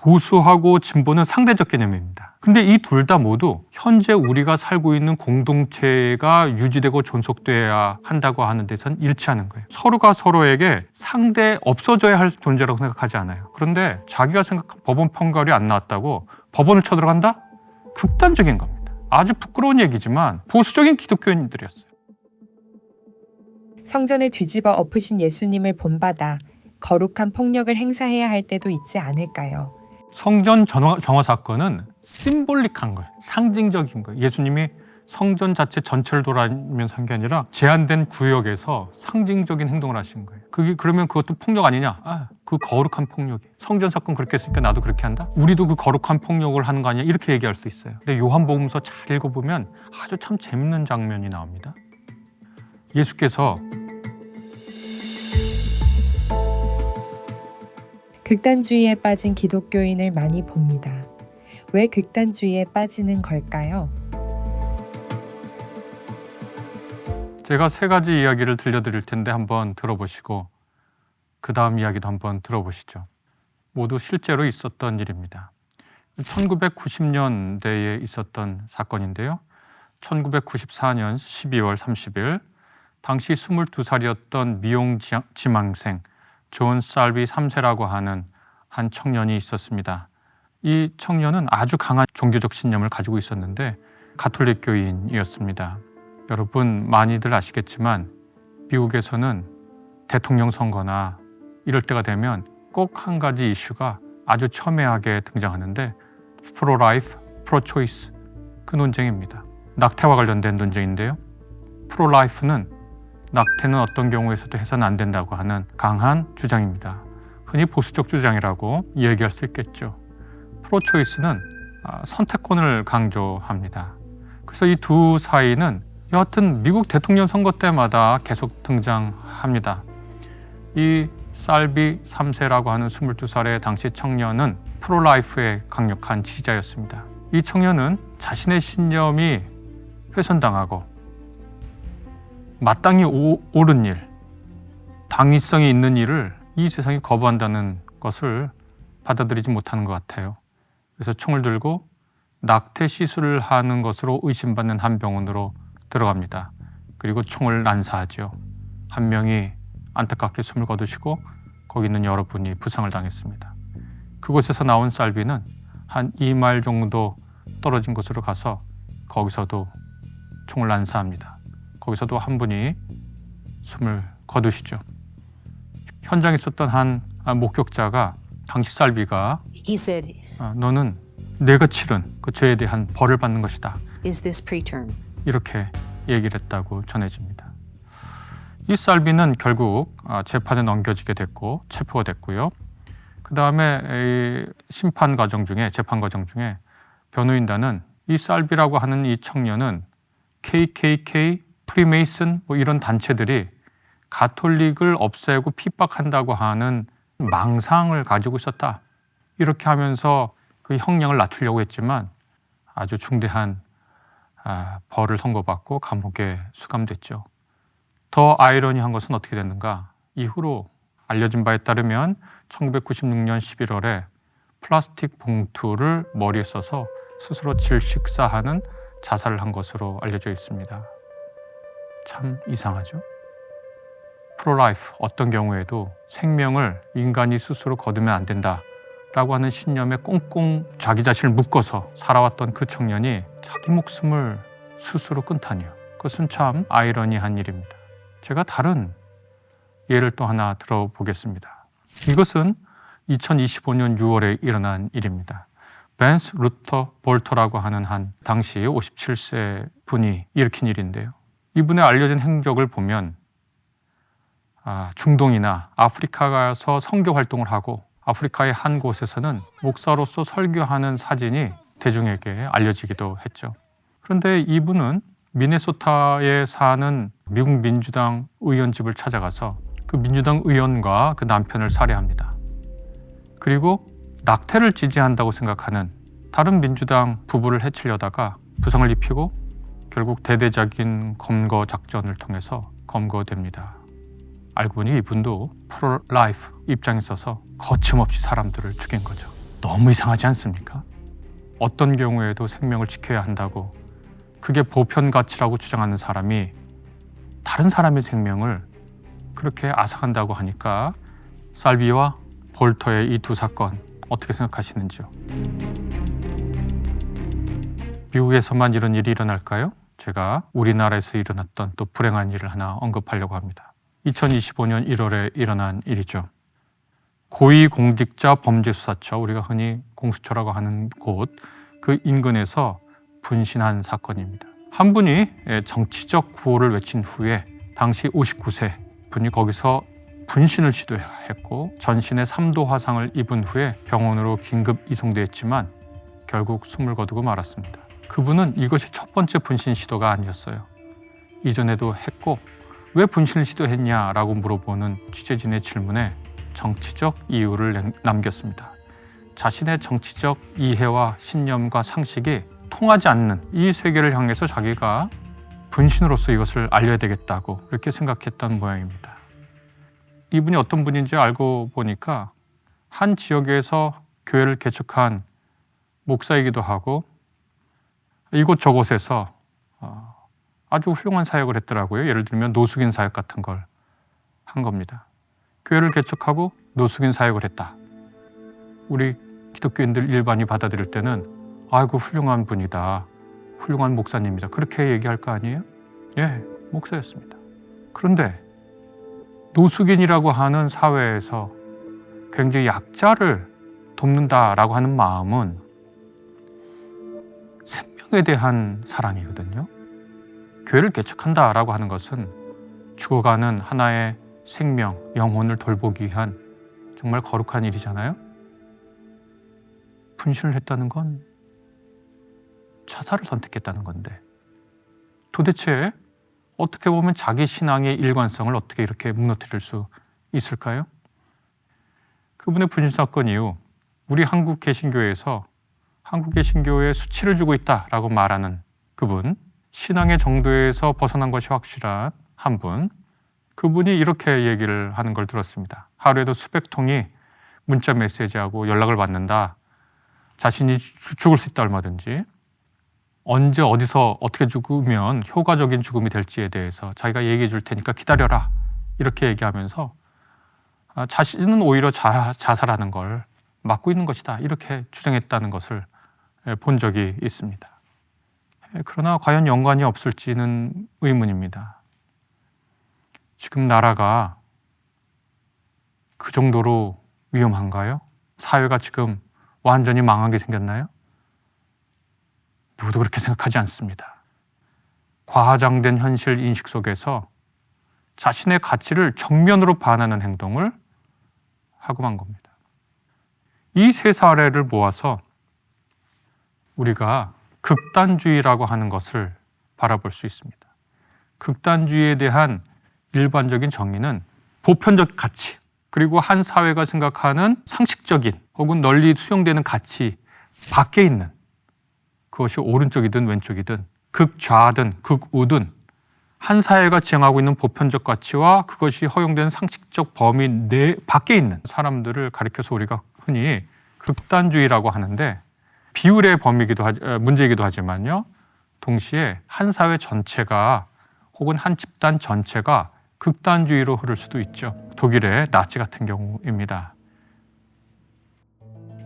보수하고 진보는 상대적 개념입니다. 근데 이 둘 다 모두 현재 우리가 살고 있는 공동체가 유지되고 존속돼야 한다고 하는 데선 일치하는 거예요. 서로가 서로에게 상대 없어져야 할 존재라고 생각하지 않아요. 그런데 자기가 생각한 법원 판결이 안 나왔다고 법원을 쳐들어간다? 극단적인 겁니다. 아주 부끄러운 얘기지만 보수적인 기독교인들이었어요. 성전을 뒤집어 엎으신 예수님을 본받아 거룩한 폭력을 행사해야 할 때도 있지 않을까요? 성전 정화 사건은 심볼릭한 거예요. 상징적인 거예요. 예수님이 성전 자체 전체를 돌아다니면서 한 게 아니라 제한된 구역에서 상징적인 행동을 하신 거예요. 그러면 그것도 폭력 아니냐? 그 거룩한 폭력이. 성전 사건 그렇게 했으니까 나도 그렇게 한다? 우리도 그 거룩한 폭력을 하는 거 아니야? 이렇게 얘기할 수 있어요. 근데 요한복음서 잘 읽어보면 아주 참 재밌는 장면이 나옵니다. 예수께서 극단주의에 빠진 기독교인을 많이 봅니다. 왜 극단주의에 빠지는 걸까요? 제가 3가지 이야기를 들려드릴 텐데 한번 들어보시고 그 다음 이야기도 한번 들어보시죠. 모두 실제로 있었던 일입니다. 1990년대에 있었던 사건인데요. 1994년 12월 30일 당시 22살이었던 미용 지망생 존 살비 3세라고 하는 한 청년이 있었습니다. 이 청년은 아주 강한 종교적 신념을 가지고 있었는데 가톨릭 교인이었습니다. 여러분 많이들 아시겠지만 미국에서는 대통령 선거나 이럴 때가 되면 꼭 한 가지 이슈가 아주 첨예하게 등장하는데 프로라이프, 프로초이스 그 논쟁입니다. 낙태와 관련된 논쟁인데요. 프로라이프는 낙태는 어떤 경우에서도 해서는 안 된다고 하는 강한 주장입니다. 흔히 보수적 주장이라고 얘기할 수 있겠죠. 프로초이스는 선택권을 강조합니다. 그래서 이 두 사이는 여하튼 미국 대통령 선거 때마다 계속 등장합니다. 이 살비 3세라고 하는 22살의 당시 청년은 프로라이프의 강력한 지지자였습니다. 이 청년은 자신의 신념이 훼손당하고 마땅히 옳은 일, 당위성이 있는 일을 이 세상에 거부한다는 것을 받아들이지 못하는 것 같아요. 그래서 총을 들고 낙태 시술을 하는 것으로 의심받는 한 병원으로 들어갑니다. 그리고 총을 난사하죠. 한 명이 안타깝게 숨을 거두시고 거기 있는 여러분이 부상을 당했습니다. 그곳에서 나온 살비는 한 2마일 정도 떨어진 곳으로 가서 거기서도 총을 난사합니다. 거기서도 한 분이 숨을 거두시죠. 현장에 있었던 한 목격자가 당시 살비가 He said, 너는 내가 치른 그 죄에 대한 벌을 받는 것이다. "Is this preterm?" 이렇게 얘기를 했다고 전해집니다. 이 살비는 결국 재판에 넘겨지게 됐고 체포가 됐고요. 그 다음에 재판 과정 중에 변호인단은 이 살비라고 하는 이 청년은 KKK, 프리메이슨 이런 단체들이 가톨릭을 없애고 핍박한다고 하는 망상을 가지고 있었다. 이렇게 하면서 그 형량을 낮추려고 했지만 아주 중대한 벌을 선고받고 감옥에 수감됐죠. 더 아이러니한 것은 어떻게 됐는가? 이후로 알려진 바에 따르면 1996년 11월에 플라스틱 봉투를 머리에 써서 스스로 질식사하는 자살을 한 것으로 알려져 있습니다. 참 이상하죠? 프로라이프, 어떤 경우에도 생명을 인간이 스스로 거두면 안 된다라고 하는 신념에 꽁꽁 자기 자신을 묶어서 살아왔던 그 청년이 자기 목숨을 스스로 끊다니요. 그것은 참 아이러니한 일입니다. 제가 다른 예를 또 하나 들어보겠습니다. 이것은 2025년 6월에 일어난 일입니다. 벤스 루터 볼터라고 하는 한 당시 57세 분이 일으킨 일인데요. 이분의 알려진 행적을 보면 중동이나 아프리카 가서 선교 활동을 하고 아프리카의 한 곳에서는 목사로서 설교하는 사진이 대중에게 알려지기도 했죠. 그런데 이분은 미네소타에 사는 미국 민주당 의원 집을 찾아가서 그 민주당 의원과 그 남편을 살해합니다. 그리고 낙태를 지지한다고 생각하는 다른 민주당 부부를 해치려다가 부상을 입히고 결국 대대적인 검거 작전을 통해서 검거됩니다. 알고 보니 이분도 프로라이프 입장에 서서 거침없이 사람들을 죽인 거죠. 너무 이상하지 않습니까? 어떤 경우에도 생명을 지켜야 한다고 그게 보편 가치라고 주장하는 사람이 다른 사람의 생명을 그렇게 앗아간다고 하니까 살비와 볼터의 이 두 사건 어떻게 생각하시는지요? 미국에서만 이런 일이 일어날까요? 제가 우리나라에서 일어났던 또 불행한 일을 하나 언급하려고 합니다. 2025년 1월에 일어난 일이죠. 고위공직자 범죄수사처, 우리가 흔히 공수처라고 하는 곳, 그 인근에서 분신한 사건입니다. 한 분이 정치적 구호를 외친 후에 당시 59세 분이 거기서 분신을 시도했고 전신에 3도 화상을 입은 후에 병원으로 긴급 이송됐지만 결국 숨을 거두고 말았습니다. 그분은 이것이 첫 번째 분신 시도가 아니었어요. 이전에도 했고 왜 분신을 시도했냐라고 물어보는 취재진의 질문에 정치적 이유를 남겼습니다. 자신의 정치적 이해와 신념과 상식이 통하지 않는 이 세계를 향해서 자기가 분신으로서 이것을 알려야 되겠다고 이렇게 생각했던 모양입니다. 이분이 어떤 분인지 알고 보니까 한 지역에서 교회를 개척한 목사이기도 하고 이곳저곳에서 아주 훌륭한 사역을 했더라고요. 예를 들면 노숙인 사역 같은 걸 한 겁니다. 교회를 개척하고 노숙인 사역을 했다. 우리 기독교인들 일반이 받아들일 때는 아이고 훌륭한 분이다. 훌륭한 목사님이다. 그렇게 얘기할 거 아니에요? 예, 목사였습니다. 그런데 노숙인이라고 하는 사회에서 굉장히 약자를 돕는다라고 하는 마음은 생명에 대한 사랑이거든요. 교회를 개척한다라고 하는 것은 죽어가는 하나의 생명, 영혼을 돌보기 위한 정말 거룩한 일이잖아요. 분신을 했다는 건 자살을 선택했다는 건데 도대체 어떻게 보면 자기 신앙의 일관성을 어떻게 이렇게 무너뜨릴 수 있을까요? 그분의 분신 사건 이후 우리 한국 개신교회에서 한국 개신교회에 수치를 주고 있다라고 말하는 그분, 신앙의 정도에서 벗어난 것이 확실한 한 분, 그분이 이렇게 얘기를 하는 걸 들었습니다. 하루에도 수백 통이 문자 메시지하고 연락을 받는다. 자신이 죽을 수 있다 얼마든지. 언제 어디서 어떻게 죽으면 효과적인 죽음이 될지에 대해서 자기가 얘기해 줄 테니까 기다려라. 이렇게 얘기하면서 자신은 오히려 자살하는 걸 막고 있는 것이다. 이렇게 주장했다는 것을 본 적이 있습니다. 그러나 과연 연관이 없을지는 의문입니다. 지금 나라가 그 정도로 위험한가요? 사회가 지금 완전히 망하게 생겼나요? 누구도 그렇게 생각하지 않습니다. 과장된 현실 인식 속에서 자신의 가치를 정면으로 반하는 행동을 하고 만 겁니다. 이 세 사례를 모아서 우리가 극단주의라고 하는 것을 바라볼 수 있습니다. 극단주의에 대한 일반적인 정의는 보편적 가치, 그리고 한 사회가 생각하는 상식적인 혹은 널리 수용되는 가치 밖에 있는, 그것이 오른쪽이든 왼쪽이든 극좌든 극우든 한 사회가 지향하고 있는 보편적 가치와 그것이 허용되는 상식적 범위 내 밖에 있는 사람들을 가리켜서 우리가 흔히 극단주의라고 하는데, 비율의 문제이기도 하지만요, 동시에 한 사회 전체가 혹은 한 집단 전체가 극단주의로 흐를 수도 있죠. 독일의 나치 같은 경우입니다.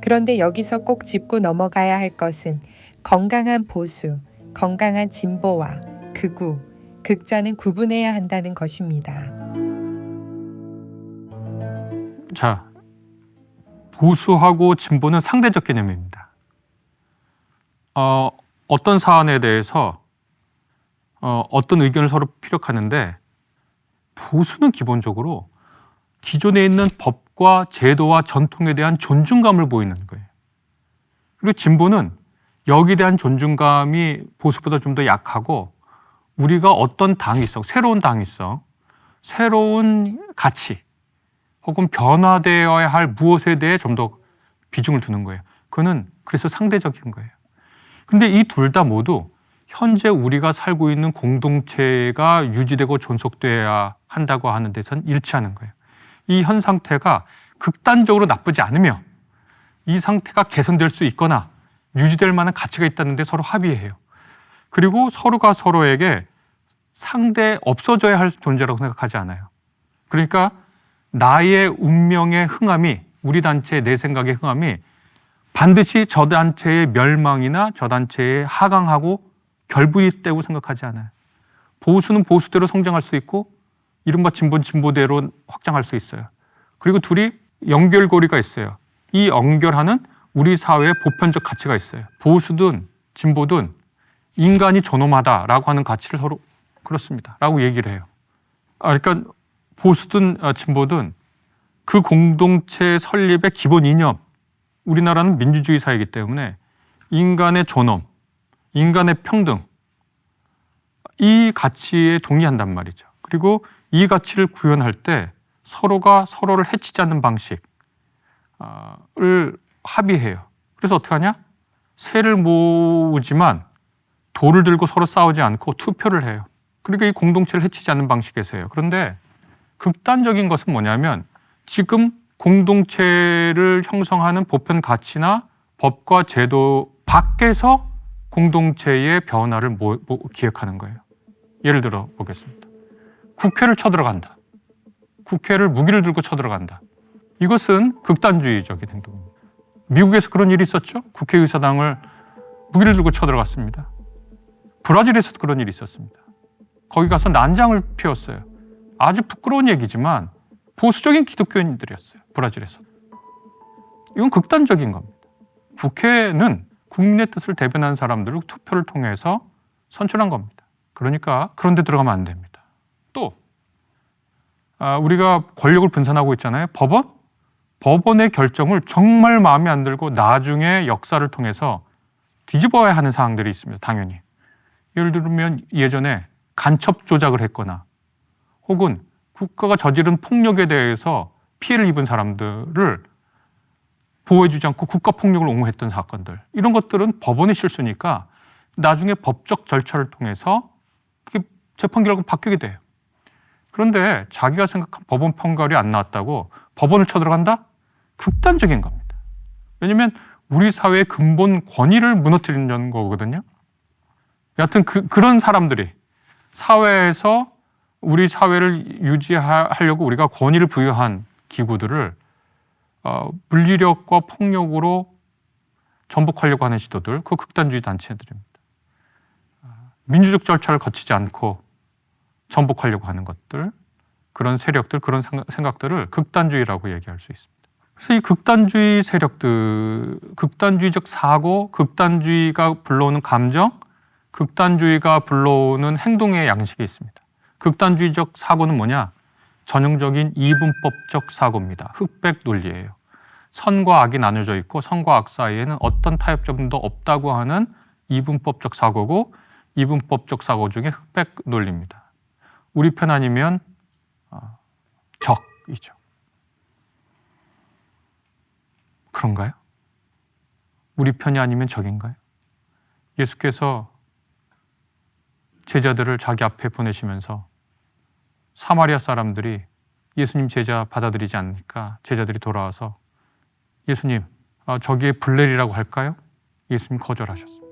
그런데 여기서 꼭 짚고 넘어가야 할 것은 건강한 보수, 건강한 진보와 극우, 극좌는 구분해야 한다는 것입니다. 자, 보수하고 진보는 상대적 개념입니다. 어떤 사안에 대해서 어떤 의견을 서로 피력하는데, 보수는 기본적으로 기존에 있는 법과 제도와 전통에 대한 존중감을 보이는 거예요. 그리고 진보는 여기에 대한 존중감이 보수보다 좀 더 약하고, 우리가 어떤 당위성, 새로운 당위성, 새로운 가치 혹은 변화되어야 할 무엇에 대해 좀 더 비중을 두는 거예요. 그거는 그래서 상대적인 거예요. 근데 이 둘 다 모두 현재 우리가 살고 있는 공동체가 유지되고 존속돼야 한다고 하는 데선 일치하는 거예요. 이 현 상태가 극단적으로 나쁘지 않으며 이 상태가 개선될 수 있거나 유지될 만한 가치가 있다는데 서로 합의해요. 그리고 서로가 서로에게 상대 없어져야 할 존재라고 생각하지 않아요. 그러니까 나의 운명의 흥함이, 우리 단체의 내 생각의 흥함이 반드시 저 단체의 멸망이나 저 단체의 하강하고 결부있다고 생각하지 않아요. 보수는 보수대로 성장할 수 있고 이른바 진보는 진보대로 확장할 수 있어요. 그리고 둘이 연결고리가 있어요. 이 연결하는 우리 사회의 보편적 가치가 있어요. 보수든 진보든 인간이 존엄하다라고 하는 가치를 서로 그렇습니다 라고 얘기를 해요. 그러니까 보수든 진보든 그 공동체 설립의 기본 이념, 우리나라는 민주주의 사회이기 때문에 인간의 존엄, 인간의 평등, 이 가치에 동의한단 말이죠. 그리고 이 가치를 구현할 때 서로가 서로를 해치지 않는 방식을 합의해요. 그래서 어떻게 하냐? 새를 모으지만 돌을 들고 서로 싸우지 않고 투표를 해요. 그러니까 이 공동체를 해치지 않는 방식에서 해요. 그런데 극단적인 것은 뭐냐면 지금 공동체를 형성하는 보편 가치나 법과 제도 밖에서 공동체의 변화를 기획하는 거예요. 예를 들어 보겠습니다. 국회를 쳐들어간다. 국회를 무기를 들고 쳐들어간다. 이것은 극단주의적인 행동입니다. 미국에서 그런 일이 있었죠. 국회의사당을 무기를 들고 쳐들어갔습니다. 브라질에서도 그런 일이 있었습니다. 거기 가서 난장을 피웠어요. 아주 부끄러운 얘기지만 보수적인 기독교인들이었어요. 브라질에서. 이건 극단적인 겁니다. 국회는 국민의 뜻을 대변하는 사람들을 투표를 통해서 선출한 겁니다. 그러니까 그런 데 들어가면 안 됩니다. 또 우리가 권력을 분산하고 있잖아요. 법원의 결정을 정말 마음에 안 들고 나중에 역사를 통해서 뒤집어야 하는 사항들이 있습니다. 당연히. 예를 들면 예전에 간첩 조작을 했거나 혹은 국가가 저지른 폭력에 대해서 피해를 입은 사람들을 보호해주지 않고 국가폭력을 옹호했던 사건들, 이런 것들은 법원의 실수니까 나중에 법적 절차를 통해서 그게 재판 결과가 바뀌게 돼요. 그런데 자기가 생각한 법원 판결이 안 나왔다고 법원을 쳐들어간다? 극단적인 겁니다. 왜냐하면 우리 사회의 근본 권위를 무너뜨리는 거거든요. 여하튼 그런 사람들이 사회에서 우리 사회를 유지하려고 우리가 권위를 부여한 기구들을 물리력과 폭력으로 전복하려고 하는 시도들, 그 극단주의 단체들입니다. 민주적 절차를 거치지 않고 전복하려고 하는 것들, 그런 세력들, 그런 생각들을 극단주의라고 얘기할 수 있습니다. 그래서 이 극단주의 세력들, 극단주의적 사고, 극단주의가 불러오는 감정, 극단주의가 불러오는 행동의 양식이 있습니다. 극단주의적 사고는 뭐냐? 전형적인 이분법적 사고입니다. 흑백 논리예요. 선과 악이 나눠져 있고 선과 악 사이에는 어떤 타협점도 없다고 하는 이분법적 사고고, 이분법적 사고 중에 흑백 논리입니다. 우리 편 아니면 적이죠. 그런가요? 우리 편이 아니면 적인가요? 예수께서 제자들을 자기 앞에 보내시면서 사마리아 사람들이 예수님 제자 받아들이지 않으니까 제자들이 돌아와서 예수님, 저기에 블레리라고 할까요? 예수님 거절하셨습니다.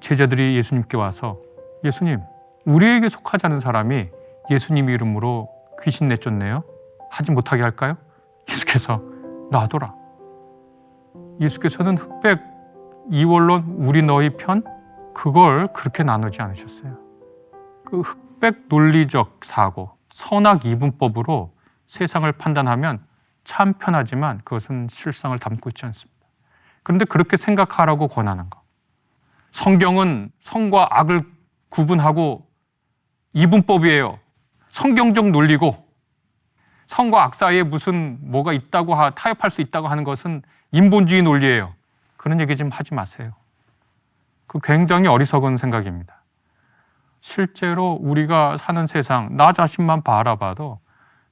제자들이 예수님께 와서 예수님, 우리에게 속하지 않은 사람이 예수님 이름으로 귀신 내쫓네요. 하지 못하게 할까요? 예수께서 놔둬라. 예수께서는 흑백 이원론 우리 너희 편 그걸 그렇게 나누지 않으셨어요. 그 흑백 논리적 사고, 선악 이분법으로 세상을 판단하면 참 편하지만 그것은 실상을 담고 있지 않습니다. 그런데 그렇게 생각하라고 권하는 것. 성경은 선과 악을 구분하고 이분법이에요. 성경적 논리고 선과 악 사이에 무슨 뭐가 있다고 타협할 수 있다고 하는 것은 인본주의 논리예요. 그런 얘기 좀 하지 마세요. 그 굉장히 어리석은 생각입니다. 실제로 우리가 사는 세상, 나 자신만 바라봐도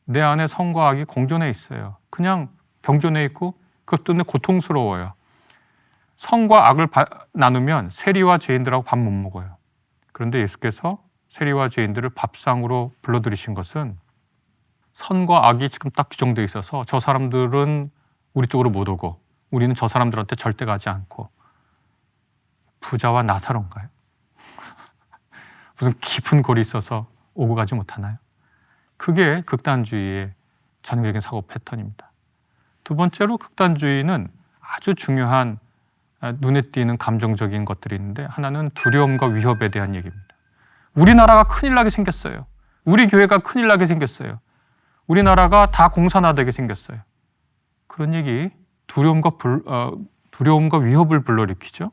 내 안에 선과 악이 공존해 있어요. 그냥 병존해 있고 그것 때문에 고통스러워요. 선과 악을 나누면 세리와 죄인들하고 밥 못 먹어요. 그런데 예수께서 세리와 죄인들을 밥상으로 불러들이신 것은 선과 악이 지금 딱 규정되어 있어서 저 사람들은 우리 쪽으로 못 오고 우리는 저 사람들한테 절대 가지 않고 부자와 나사로인가요? 무슨 깊은 골이 있어서 오고 가지 못하나요? 그게 극단주의의 전형적인 사고 패턴입니다. 두 번째로 극단주의는 아주 중요한 눈에 띄는 감정적인 것들이 있는데 하나는 두려움과 위협에 대한 얘기입니다. 우리나라가 큰일 나게 생겼어요. 우리 교회가 큰일 나게 생겼어요. 우리나라가 다 공산화되게 생겼어요. 그런 얘기 두려움과 위협을 불러일으키죠.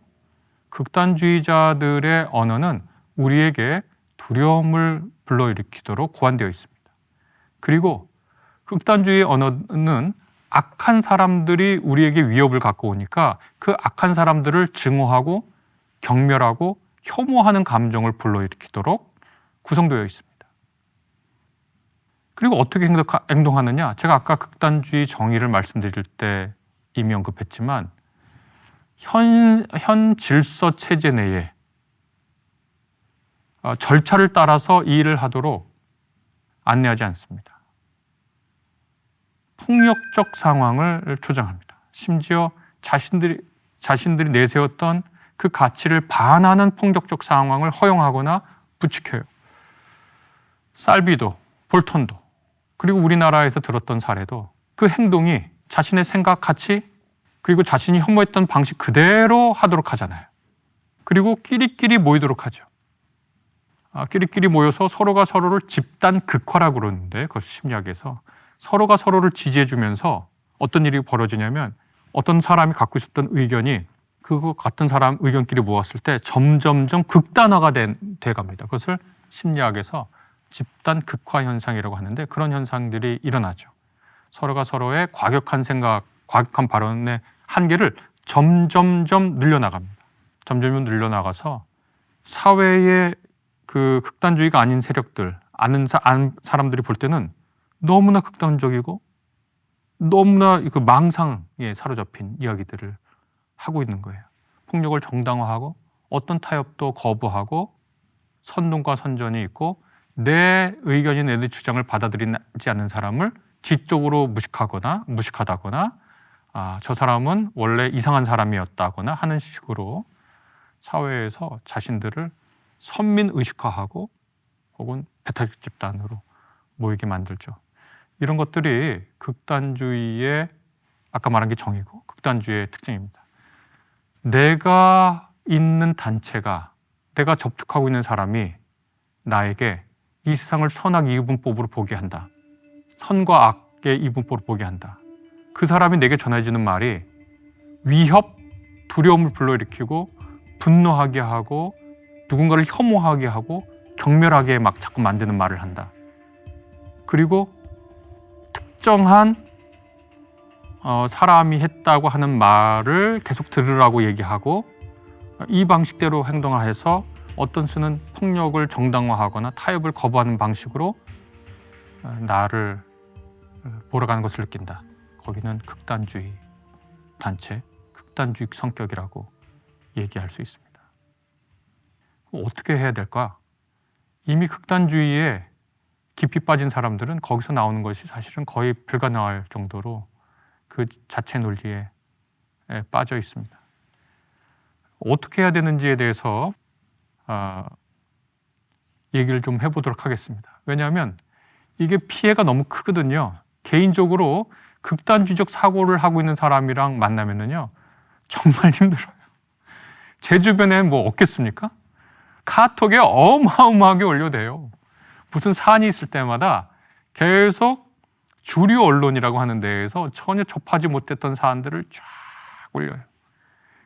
극단주의자들의 언어는 우리에게 두려움을 불러일으키도록 고안되어 있습니다. 그리고 극단주의 언어는 악한 사람들이 우리에게 위협을 갖고 오니까 그 악한 사람들을 증오하고 경멸하고 혐오하는 감정을 불러일으키도록 구성되어 있습니다. 그리고 어떻게 행동하느냐? 제가 아까 극단주의 정의를 말씀드릴 때 이미 언급했지만 현 질서 체제 내에 절차를 따라서 이 일을 하도록 안내하지 않습니다. 폭력적 상황을 조장합니다. 심지어 자신들이 내세웠던 그 가치를 반하는 폭력적 상황을 허용하거나 부추겨요. 살비도, 볼턴도, 그리고 우리나라에서 들었던 사례도 그 행동이 자신의 생각, 가치, 그리고 자신이 혐오했던 방식 그대로 하도록 하잖아요. 그리고 끼리끼리 모이도록 하죠. 끼리끼리 모여서 서로가 서로를 집단 극화라고 그러는데 그것을 심리학에서 서로가 서로를 지지해주면서 어떤 일이 벌어지냐면 어떤 사람이 갖고 있었던 의견이 그거 같은 사람 의견끼리 모았을 때 점점점 극단화가 돼갑니다. 그것을 심리학에서 집단 극화 현상이라고 하는데 그런 현상들이 일어나죠. 서로가 서로의 과격한 생각, 과격한 발언의 한계를 점점점 늘려나갑니다. 점점점 늘려나가서 사회의 그 극단주의가 아닌 세력들, 아는 사람들이 볼 때는 너무나 극단적이고 너무나 그 망상에 사로잡힌 이야기들을 하고 있는 거예요. 폭력을 정당화하고 어떤 타협도 거부하고 선동과 선전이 있고 내 의견이 내 주장을 받아들이지 않는 사람을 지적으로 무식하다거나 저 사람은 원래 이상한 사람이었다거나 하는 식으로 사회에서 자신들을 선민의식화하고 혹은 배타적 집단으로 모이게 만들죠. 이런 것들이 극단주의의 아까 말한 게 정의고 극단주의의 특징입니다. 내가 있는 단체가 내가 접촉하고 있는 사람이 나에게 이 세상을 선악 이분법으로 보게 한다. 선과 악의 이분법으로 보게 한다. 그 사람이 내게 전해주는 말이 위협, 두려움을 불러일으키고 분노하게 하고 누군가를 혐오하게 하고 경멸하게 막 자꾸 만드는 말을 한다. 그리고 특정한 사람이 했다고 하는 말을 계속 들으라고 얘기하고 이 방식대로 행동해서 어떤 수는 폭력을 정당화하거나 타협을 거부하는 방식으로 나를 몰아가는 것을 느낀다. 거기는 극단주의 단체, 극단주의 성격이라고 얘기할 수 있습니다. 어떻게 해야 될까? 이미 극단주의에 깊이 빠진 사람들은 거기서 나오는 것이 사실은 거의 불가능할 정도로 그 자체 논리에 빠져 있습니다. 어떻게 해야 되는지에 대해서 얘기를 좀 해보도록 하겠습니다. 왜냐하면 이게 피해가 너무 크거든요. 개인적으로 극단주의적 사고를 하고 있는 사람이랑 만나면은요 정말 힘들어요. 제 주변에 뭐 없겠습니까? 카톡에 어마어마하게 올려대요. 무슨 사안이 있을 때마다 계속 주류 언론이라고 하는 데에서 전혀 접하지 못했던 사안들을 쫙 올려요.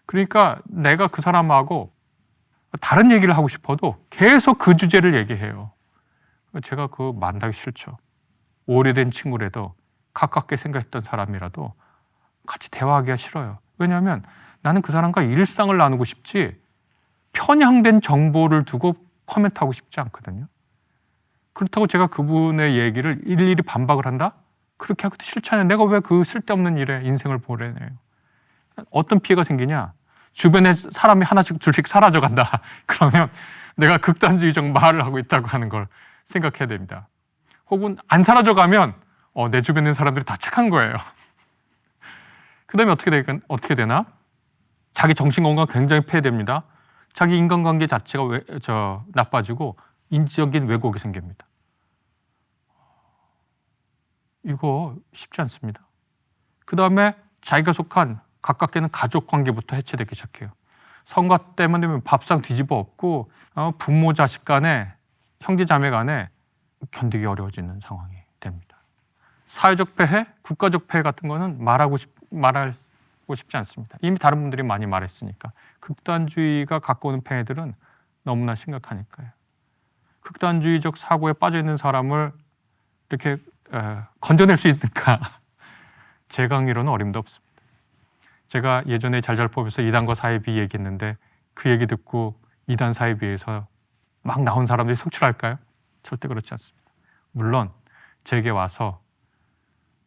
그러니까 내가 그 사람하고 다른 얘기를 하고 싶어도 계속 그 주제를 얘기해요. 제가 그거 만나기 싫죠. 오래된 친구라도 가깝게 생각했던 사람이라도 같이 대화하기가 싫어요. 왜냐하면 나는 그 사람과 일상을 나누고 싶지 편향된 정보를 두고 코멘트하고 싶지 않거든요. 그렇다고 제가 그분의 얘기를 일일이 반박을 한다? 그렇게 하기도 싫잖아요. 내가 왜 그 쓸데없는 일에 인생을 보내네요. 어떤 피해가 생기냐? 주변에 사람이 하나씩 둘씩 사라져간다. 그러면 내가 극단주의적 말을 하고 있다고 하는 걸 생각해야 됩니다. 혹은 안 사라져가면 내 주변에 있는 사람들이 다 착한 거예요. 그다음에 어떻게 되나? 자기 정신 건강 굉장히 폐해됩니다. 자기 인간관계 자체가 나빠지고 인지적인 왜곡이 생깁니다. 이거 쉽지 않습니다. 그다음에 자기가 속한 가깝게는 가족 관계부터 해체되기 시작해요. 성과 때문에 밥상 뒤집어 엎고 부모 자식 간에 형제 자매 간에 견디기 어려워지는 상황이 됩니다. 사회적 폐해, 국가적 폐해 같은 거는 말하고 싶지 않습니다. 이미 다른 분들이 많이 말했으니까. 극단주의가 갖고 오는 폐해들은 너무나 심각하니까요. 극단주의적 사고에 빠져 있는 사람을 이렇게 건져낼 수 있는가? 제 강의로는 어림도 없습니다. 제가 예전에 잘잘법에서 이단과 사이비 얘기했는데 그 얘기 듣고 이단 사이비에서 막 나온 사람들이 속출할까요? 절대 그렇지 않습니다. 물론 제게 와서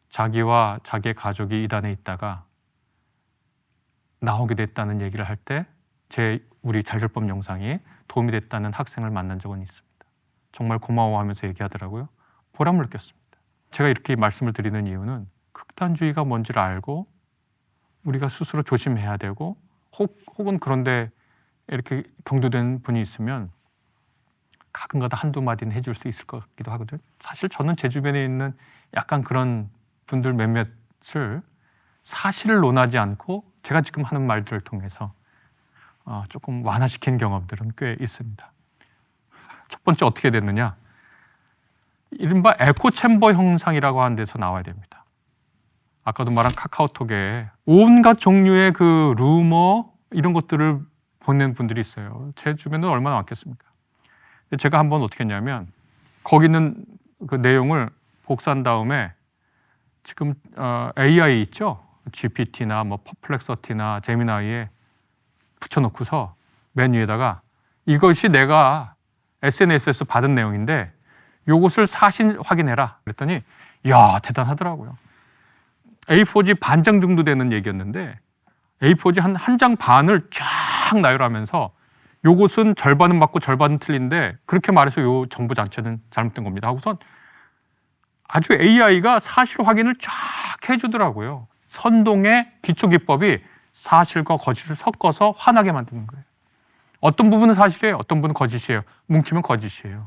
자기와 자기의 가족이 이단에 있다가 나오게 됐다는 얘기를 할 때 우리 잘잘법 영상이 도움이 됐다는 학생을 만난 적은 있습니다. 정말 고마워하면서 얘기하더라고요. 보람을 느꼈습니다. 제가 이렇게 말씀을 드리는 이유는 극단주의가 뭔지를 알고 우리가 스스로 조심해야 되고 혹은 그런데 이렇게 경도된 분이 있으면 가끔가다 한두 마디는 해줄 수 있을 것 같기도 하거든요. 사실 저는 제 주변에 있는 약간 그런 분들 몇몇을 사실을 논하지 않고 제가 지금 하는 말들을 통해서 조금 완화시킨 경험들은 꽤 있습니다. 첫 번째 어떻게 됐느냐? 이른바 에코챔버 형상이라고 하는 데서 나와야 됩니다. 아까도 말한 카카오톡에 온갖 종류의 그 루머 이런 것들을 보낸 분들이 있어요. 제 주변에는 얼마나 많겠습니까? 제가 한번 어떻게 했냐면 거기 있는 그 내용을 복사한 다음에 지금 AI 있죠? GPT나 뭐 퍼플렉서티나 제미나이에 붙여놓고서 맨 위에다가 이것이 내가 SNS에서 받은 내용인데 요것을 사실 확인해라 그랬더니 이야 대단하더라고요. A4지 반장 정도 되는 얘기였는데 A4지 한 장 반을 쫙 나열하면서 요것은 절반은 맞고 절반은 틀린데 그렇게 말해서 요 정보 자체는 잘못된 겁니다 하고선 아주 AI가 사실 확인을 쫙 해주더라고요. 선동의 기초기법이 사실과 거짓을 섞어서 화나게 만드는 거예요. 어떤 부분은 사실이에요. 어떤 부분은 거짓이에요. 뭉치면 거짓이에요.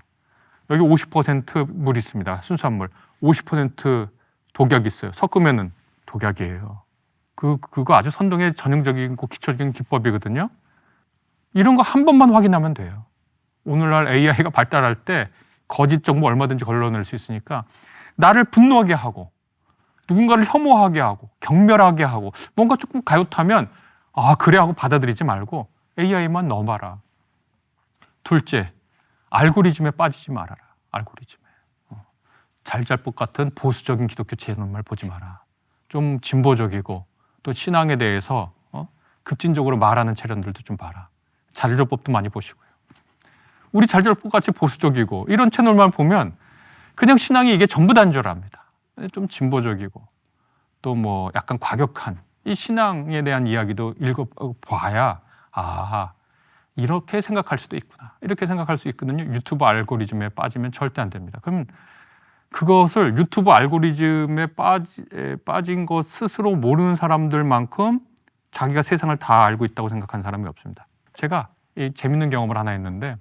여기 50% 물 있습니다. 순수한 물. 50% 독약 있어요. 섞으면은 독약이에요. 그거 아주 선동의 전형적이고 기초적인 기법이거든요. 이런 거 한 번만 확인하면 돼요. 오늘날 AI가 발달할 때 거짓 정보 얼마든지 걸러낼 수 있으니까 나를 분노하게 하고 누군가를 혐오하게 하고 경멸하게 하고 뭔가 조금 가요타면 그래 하고 받아들이지 말고 AI만 넣어봐라. 둘째, 알고리즘에 빠지지 말아라. 알고리즘에. 잘잘법 같은 보수적인 기독교 채널만 보지 마라. 좀 진보적이고 또 신앙에 대해서 급진적으로 말하는 채널들도 좀 봐라. 잘잘법도 많이 보시고요. 우리 잘잘법 같이 보수적이고 이런 채널만 보면 그냥 신앙이 이게 전부 다인 줄 압니다. 좀 진보적이고 또 뭐 약간 과격한 이 신앙에 대한 이야기도 읽어봐야 이렇게 생각할 수도 있구나. 이렇게 생각할 수 있거든요. 유튜브 알고리즘에 빠지면 절대 안 됩니다. 그럼 그것을 유튜브 알고리즘에 빠진 것 스스로 모르는 사람들만큼 자기가 세상을 다 알고 있다고 생각하는 사람이 없습니다. 제가 이 재밌는 경험을 하나 했는데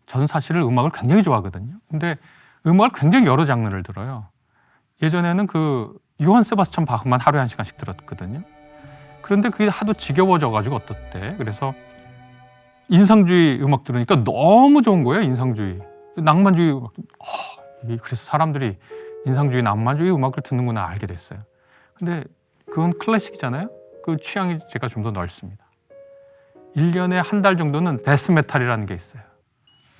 저는 사실 음악을 굉장히 좋아하거든요. 근데 음악을 굉장히 여러 장르를 들어요. 예전에는 그 요한 세바스찬 바흐만 하루에 1시간씩 들었거든요. 그런데 그게 하도 지겨워져가지고 어떻대. 그래서 인상주의 음악 들으니까 너무 좋은 거예요. 인상주의. 낭만주의 음악. 그래서 사람들이 인상주의, 낭만주의 음악을 듣는구나 알게 됐어요. 근데 그건 클래식이잖아요. 그 취향이 제가 좀 더 넓습니다. 1년에 한 달 정도는 데스메탈이라는 게 있어요.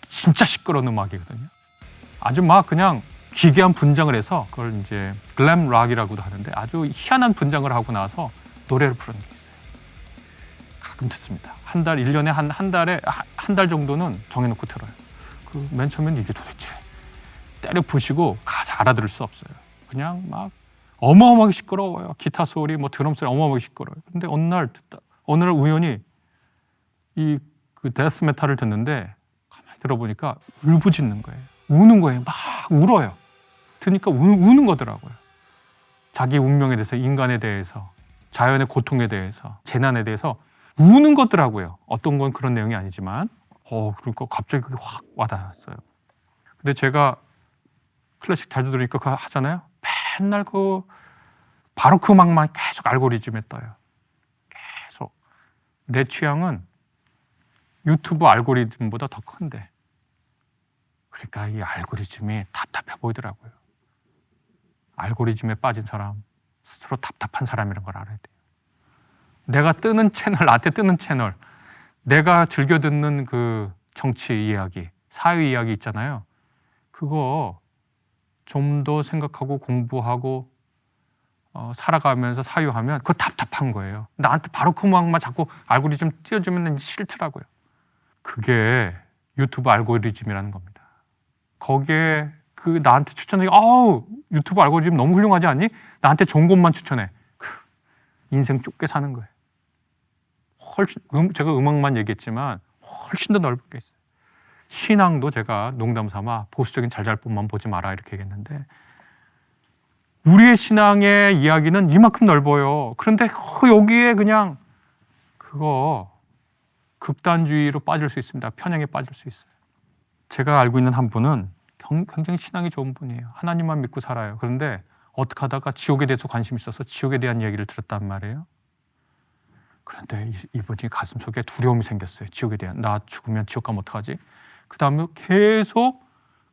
진짜 시끄러운 음악이거든요. 아주 막 그냥 기괴한 분장을 해서 그걸 이제 글램 락이라고도 하는데 아주 희한한 분장을 하고 나서 노래를 부르는 게 있어요. 가끔 듣습니다. 한 달, 1년에 한 달에 한 달 정도는 정해놓고 들어요. 그 맨 처음엔 이게 도대체 때려 부시고 가사 알아들을 수 없어요. 그냥 막 어마어마하게 시끄러워요. 기타 소리, 뭐 드럼 소리 어마어마하게 시끄러워요. 근데 어느 날 우연히 그 데스 메탈을 듣는데 가만히 들어보니까 울부짖는 거예요. 우는 거예요. 막 울어요. 들으니까 우는 거더라고요. 자기 운명에 대해서, 인간에 대해서, 자연의 고통에 대해서, 재난에 대해서 우는 거더라고요. 어떤 건 그런 내용이 아니지만 그러니까 갑자기 그게 확 와닿았어요. 근데 제가 클래식 자주 들으니까 그거 하잖아요. 맨날 바로크 음악만 계속 알고리즘에 떠요. 계속. 내 취향은 유튜브 알고리즘보다 더 큰데, 그러니까 이 알고리즘이 답답해 보이더라고요. 알고리즘에 빠진 사람, 스스로 답답한 사람이라는 걸 알아야 돼요. 내가 뜨는 채널, 나한테 뜨는 채널, 내가 즐겨 듣는 그 정치 이야기, 사회 이야기 있잖아요. 그거 좀 더 생각하고 공부하고 살아가면서 사유하면 그거 답답한 거예요. 나한테 바로 그 음악만 자꾸 알고리즘 띄워주면 싫더라고요. 그게 유튜브 알고리즘이라는 겁니다. 거기에 나한테 추천해, 유튜브 알고리즘 너무 훌륭하지 않니? 나한테 좋은 것만 추천해. 인생 좁게 사는 거예요. 훨씬, 제가 음악만 얘기했지만 훨씬 더 넓게 있어요. 신앙도 제가 농담 삼아 보수적인 잘잘못만 보지 마라 이렇게 얘기했는데, 우리의 신앙의 이야기는 이만큼 넓어요. 그런데 여기에 그냥 극단주의로 빠질 수 있습니다. 편향에 빠질 수 있어요. 제가 알고 있는 한 분은 굉장히 신앙이 좋은 분이에요. 하나님만 믿고 살아요. 그런데 어떻게 하다가 지옥에 대해서 관심이 있어서 지옥에 대한 얘기를 들었단 말이에요. 그런데 이분이 가슴속에 두려움이 생겼어요. 지옥에 대한. 나 죽으면 지옥 가면 어떡하지? 그 다음에 계속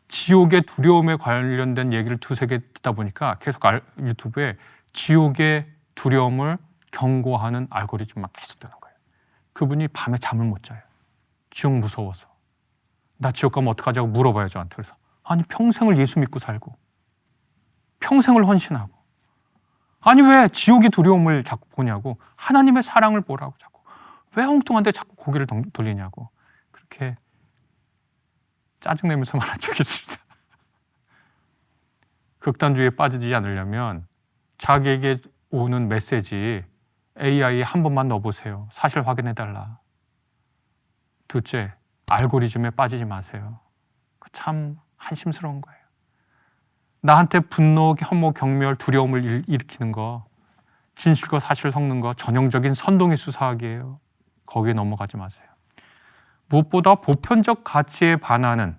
지옥의 두려움에 관련된 얘기를 두세 개 듣다 보니까 계속 유튜브에 지옥의 두려움을 경고하는 알고리즘만 계속 뜨는 거예요. 그분이 밤에 잠을 못 자요. 지옥 무서워서. 나 지옥 가면 어떡하자고 물어봐요, 저한테. 그래서 아니, 평생을 예수 믿고 살고 평생을 헌신하고, 아니 왜 지옥의 두려움을 자꾸 보냐고, 하나님의 사랑을 보라고 자꾸, 왜 엉뚱한 데 자꾸 고개를 돌리냐고, 그렇게 짜증내면서 말한 적이 있습니다. 극단주의에 빠지지 않으려면 자기에게 오는 메시지 AI 한 번만 넣어보세요. 사실 확인해달라. 둘째, 알고리즘에 빠지지 마세요. 참 한심스러운 거예요. 나한테 분노, 혐오, 경멸, 두려움을 일으키는 거, 진실과 사실 섞는 거 전형적인 선동의 수사학이에요. 거기에 넘어가지 마세요. 무엇보다 보편적 가치에 반하는,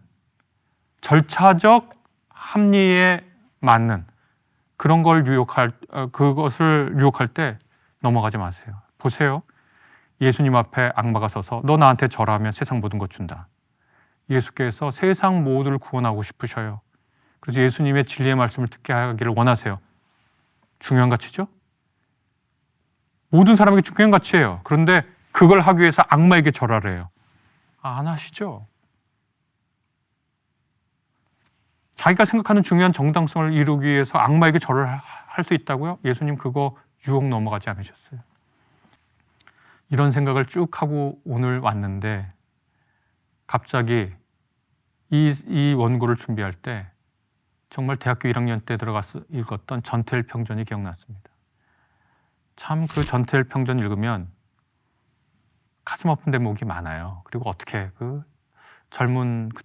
절차적 합리에 맞는 그런 걸 그것을 유혹할 때 넘어가지 마세요. 보세요. 예수님 앞에 악마가 서서 너 나한테 절하면 세상 모든 것 준다. 예수께서 세상 모두를 구원하고 싶으셔요. 그래서 예수님의 진리의 말씀을 듣게 하기를 원하세요. 중요한 가치죠? 모든 사람에게 중요한 가치예요. 그런데 그걸 하기 위해서 악마에게 절하래요. 안 하시죠? 자기가 생각하는 중요한 정당성을 이루기 위해서 악마에게 절을 할 수 있다고요? 예수님 그거 유혹 넘어가지 않으셨어요. 이런 생각을 쭉 하고 오늘 왔는데, 갑자기 이 원고를 준비할 때 정말 대학교 1학년 때 들어가서 읽었던 전태일 평전이 기억났습니다. 참 그 전태일 평전 읽으면 가슴 아픈 대목이 많아요. 그리고 어떻게 그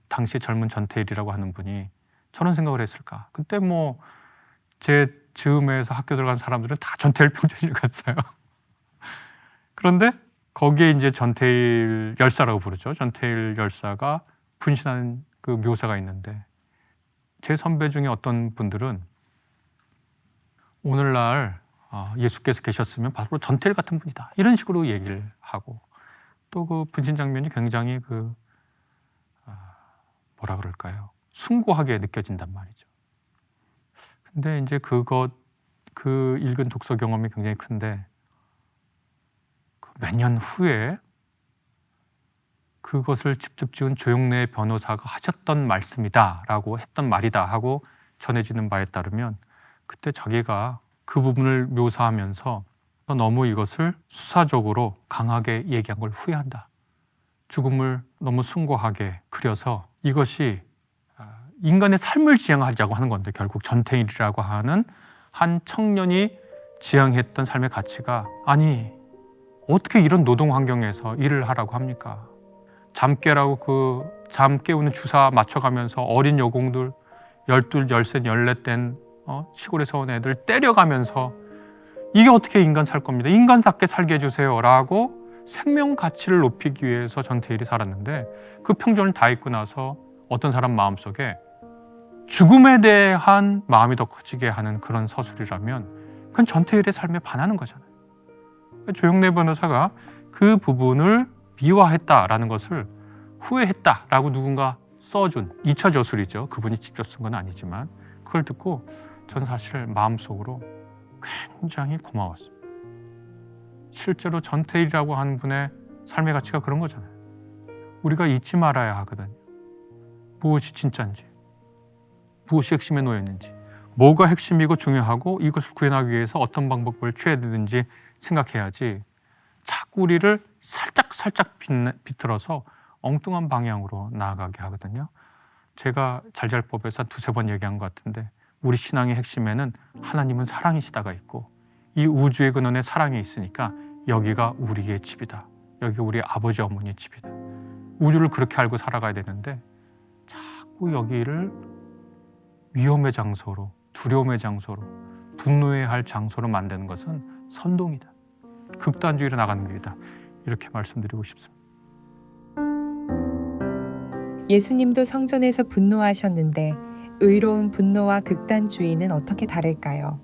당시 젊은 전태일이라고 하는 분이 저런 생각을 했을까? 그때 제 즈음에서 학교 들어간 사람들은 다 전태일 평전 읽었어요. 그런데 거기에 이제 전태일 열사라고 부르죠. 전태일 열사가 분신한 그 묘사가 있는데, 제 선배 중에 어떤 분들은 오늘날 예수께서 계셨으면 바로 전태일 같은 분이다, 이런 식으로 얘기를 하고, 또 그 분신 장면이 굉장히 뭐라 그럴까요? 숭고하게 느껴진단 말이죠. 근데 이제 그 읽은 독서 경험이 굉장히 큰데, 몇 년 후에 그것을 직접 지은 조영래 변호사가 하셨던 말씀이다 라고 했던 말이다 하고 전해지는 바에 따르면, 그때 자기가 그 부분을 묘사하면서 너무 이것을 수사적으로 강하게 얘기한 걸 후회한다. 죽음을 너무 숭고하게 그려서 이것이 인간의 삶을 지향하자고 하는 건데, 결국 전태일이라고 하는 한 청년이 지향했던 삶의 가치가, 아니 어떻게 이런 노동 환경에서 일을 하라고 합니까? 잠 깨라고 잠 깨우는 주사 맞춰가면서 어린 여공들 12, 13, 14된 시골에서 온 애들 때려가면서 이게 어떻게 인간 살 겁니다. 인간답게 살게 해주세요라고 생명 가치를 높이기 위해서 전태일이 살았는데 그 평전을 다 잊고 나서 어떤 사람 마음속에 죽음에 대한 마음이 더 커지게 하는 그런 서술이라면 그건 전태일의 삶에 반하는 거잖아요. 조영래 변호사가 그 부분을 미화했다라는 것을 후회했다라고 누군가 써준 2차 저술이죠. 그분이 직접 쓴 건 아니지만 그걸 듣고 저는 사실 마음속으로 굉장히 고마웠습니다. 실제로 전태일이라고 하는 분의 삶의 가치가 그런 거잖아요. 우리가 잊지 말아야 하거든요. 무엇이 진짜인지, 무엇이 핵심에 놓여있는지, 뭐가 핵심이고 중요하고 이것을 구현하기 위해서 어떤 방법을 취해야 되는지 생각해야지 자꾸 우리를 살짝 비틀어서 엉뚱한 방향으로 나아가게 하거든요. 제가 잘잘법에서 한 2-3번 얘기한 것 같은데 우리 신앙의 핵심에는 하나님은 사랑이시다가 있고 이 우주의 근원에 사랑이 있으니까 여기가 우리의 집이다. 여기가 우리 아버지 어머니의 집이다. 우주를 그렇게 알고 살아가야 되는데 자꾸 여기를 위험의 장소로, 두려움의 장소로, 분노해야 할 장소로 만드는 것은 선동이다. 극단주의로 나가는 길이다. 이렇게 말씀드리고 싶습니다. 예수님도 성전에서 분노하셨는데 의로운 분노와 극단주의는 어떻게 다를까요?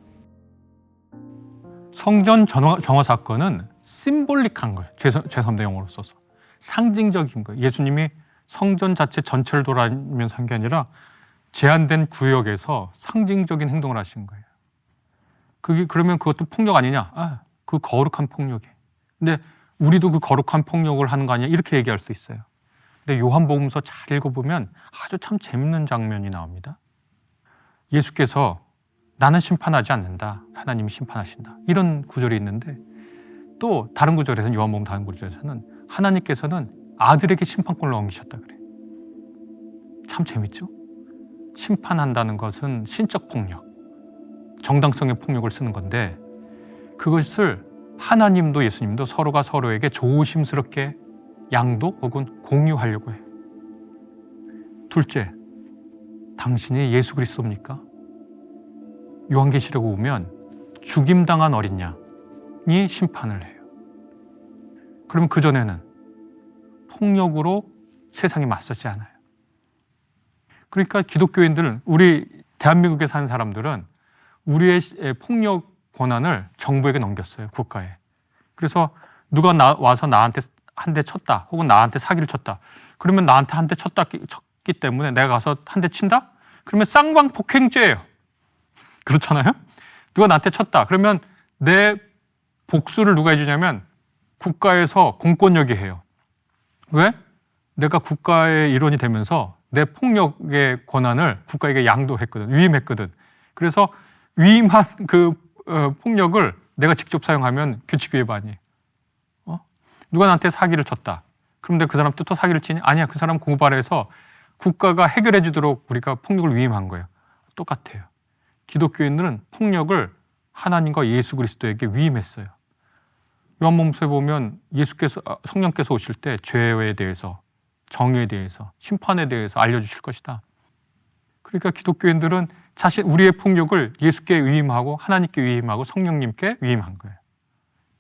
성전 정화 사건은 심볼릭한 거예요. 죄송합니다. 영어로 써서. 상징적인 거예요. 예수님이 성전 자체 전체를 돌아다니면서 한 게 아니라 제한된 구역에서 상징적인 행동을 하신 거예요. 그러면 그것도 폭력 아니냐? 그 거룩한 폭력이. 근데 우리도 그 거룩한 폭력을 하는 거 아니냐? 이렇게 얘기할 수 있어요. 근데 요한복음서 잘 읽어보면 아주 참 재밌는 장면이 나옵니다. 예수께서 나는 심판하지 않는다. 하나님이 심판하신다. 이런 구절이 있는데 또 다른 구절에서는 요한복음 다른 구절에서는 하나님께서는 아들에게 심판권을 넘기셨다 그래요. 참 재밌죠? 심판한다는 것은 신적 폭력, 정당성의 폭력을 쓰는 건데 그것을 하나님도 예수님도 서로가 서로에게 조심스럽게 양도 혹은 공유하려고 해요. 둘째, 당신이 예수 그리스도입니까? 요한계시록에 보면 죽임당한 어린 양이 심판을 해요. 그러면 그전에는 폭력으로 세상에 맞서지 않아요. 그러니까 기독교인들은 우리 대한민국에 사는 사람들은 우리의 폭력 권한을 정부에게 넘겼어요. 국가에. 그래서 누가 와서 나한테 한 대 쳤다 혹은 나한테 사기를 쳤다. 그러면 나한테 한 대 쳤기 때문에 내가 가서 한 대 친다? 그러면 쌍방폭행죄예요. 그렇잖아요? 누가 나한테 쳤다. 그러면 내 복수를 누가 해주냐면 국가에서 공권력이 해요. 왜? 내가 국가의 일원이 되면서 내 폭력의 권한을 국가에게 양도했거든. 위임했거든. 그래서 위임한 그 폭력을 내가 직접 사용하면 규칙 위반이에요. 누가 나한테 사기를 쳤다. 그런데 그 사람 또 사기를 치니? 아니야. 그 사람 고발해서 국가가 해결해 주도록 우리가 폭력을 위임한 거예요. 똑같아요. 기독교인들은 폭력을 하나님과 예수 그리스도에게 위임했어요. 요한복음서에 보면 성령께서 오실 때 죄에 대해서, 정의에 대해서, 심판에 대해서 알려주실 것이다. 그러니까 기독교인들은 우리의 폭력을 예수께 위임하고 하나님께 위임하고 성령님께 위임한 거예요.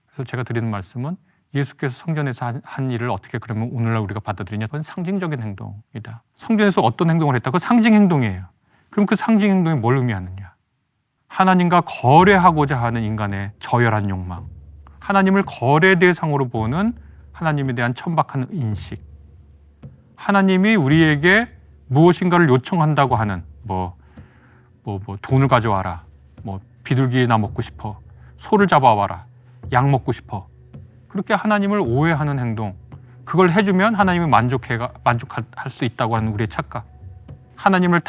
그래서 제가 드리는 말씀은 예수께서 성전에서 한 일을 어떻게 그러면 오늘날 우리가 받아들이냐? 그건 상징적인 행동이다. 성전에서 어떤 행동을 했다? 그건 상징 행동이에요. 그럼 그 상징 행동이 뭘 의미하느냐? 하나님과 거래하고자 하는 인간의 저열한 욕망, 하나님을 거래 대상으로 보는 하나님에 대한 천박한 인식, 하나님이 우리에게 무엇인가를 요청한다고 하는 돈을 가져와라, 비둘기나 먹고 싶어, 소를 잡아와라, 양 먹고 싶어. 그렇게 하나님을 오해하는 행동, 그걸 해주면 하나님이 만족할 수 있다고 하는 우리의 착각, 하나님을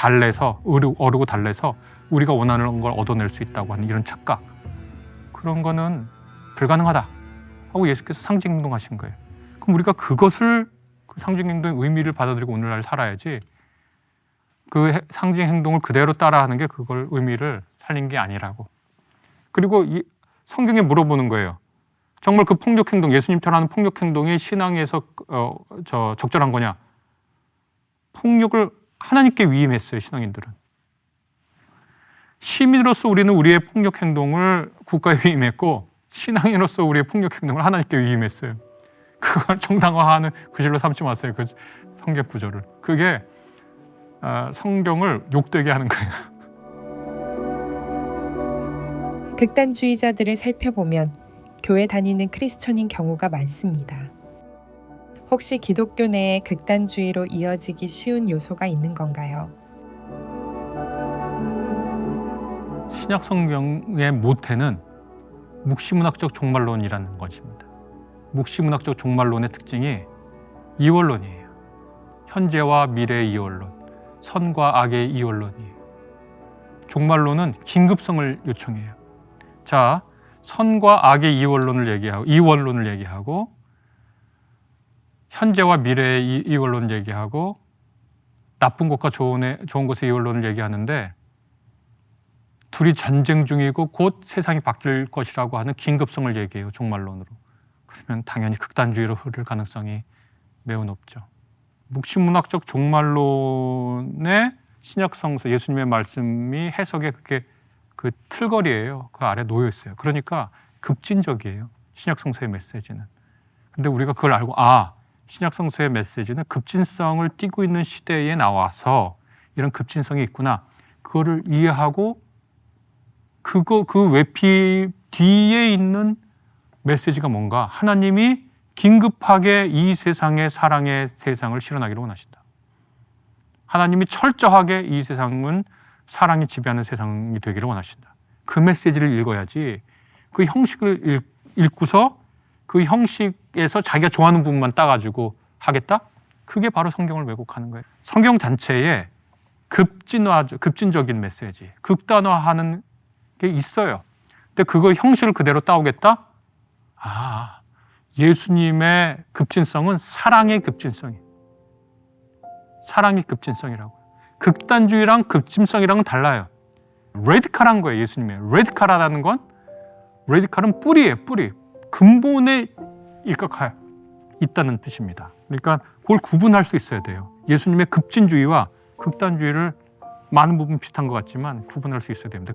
어르고 달래서 우리가 원하는 걸 얻어낼 수 있다고 하는 이런 착각, 그런 거는 불가능하다 하고 예수께서 상징 행동하신 거예요. 그럼 우리가 그 상징 행동의 의미를 받아들이고 오늘날 살아야지 그 상징 행동을 그대로 따라하는 게 그걸 의미를 살린 게 아니라고. 그리고 성경에 물어보는 거예요. 정말 그 폭력 행동, 예수님처럼 하는 폭력 행동이 신앙에서 적절한 거냐? 폭력을 하나님께 위임했어요, 신앙인들은. 시민으로서 우리는 우리의 폭력 행동을 국가에 위임했고 신앙인으로서 우리의 폭력 행동을 하나님께 위임했어요. 그걸 정당화하는 구절로 삼지 마세요. 그 성경 구절을. 그게 성경을 욕되게 하는 거예요. 극단주의자들을 살펴보면 교회 다니는 크리스천인 경우가 많습니다. 혹시 기독교 내에 극단주의로 이어지기 쉬운 요소가 있는 건가요? 신약 성경의 모태는 묵시문학적 종말론이라는 것입니다. 묵시문학적 종말론의 특징이 이원론이에요. 현재와 미래의 이원론, 선과 악의 이원론이에요. 종말론은 긴급성을 요청해요. 자, 선과 악의 이원론을 얘기하고 현재와 미래의 이원론을 얘기하고 나쁜 것과 좋은 것의 이원론을 얘기하는데 둘이 전쟁 중이고 곧 세상이 바뀔 것이라고 하는 긴급성을 얘기해요. 종말론으로. 그러면 당연히 극단주의로 흐를 가능성이 매우 높죠. 묵시문학적 종말론의 신약성서 예수님의 말씀이 해석의 그게 그 틀거리예요. 그 아래 놓여 있어요. 그러니까 급진적이에요. 신약성서의 메시지는. 근데 우리가 그걸 알고 신약성서의 메시지는 급진성을 띠고 있는 시대에 나와서 이런 급진성이 있구나. 그거를 이해하고 그 외피 뒤에 있는 메시지가 뭔가 하나님이 긴급하게 이 세상의 사랑의 세상을 실현하기를 원하신다. 하나님이 철저하게 이 세상은 사랑이 지배하는 세상이 되기를 원하신다. 그 메시지를 읽어야지 그 형식을 읽고서 그 형식에서 자기가 좋아하는 부분만 따가지고 하겠다? 그게 바로 성경을 왜곡하는 거예요. 성경 전체에 급진적인 메시지, 극단화하는 게 있어요. 근데 그거 형식을 그대로 따오겠다? 예수님의 급진성은 사랑의 급진성이에요. 사랑의 급진성이라고. 극단주의랑 급진성이랑은 달라요. 레디칼한 거예요, 예수님의. 레디칼은 뿌리예요, 뿌리. 근본에 일각하여 있다는 뜻입니다. 그러니까 그걸 구분할 수 있어야 돼요. 예수님의 급진주의와 극단주의를 많은 부분 비슷한 것 같지만 구분할 수 있어야 됩니다.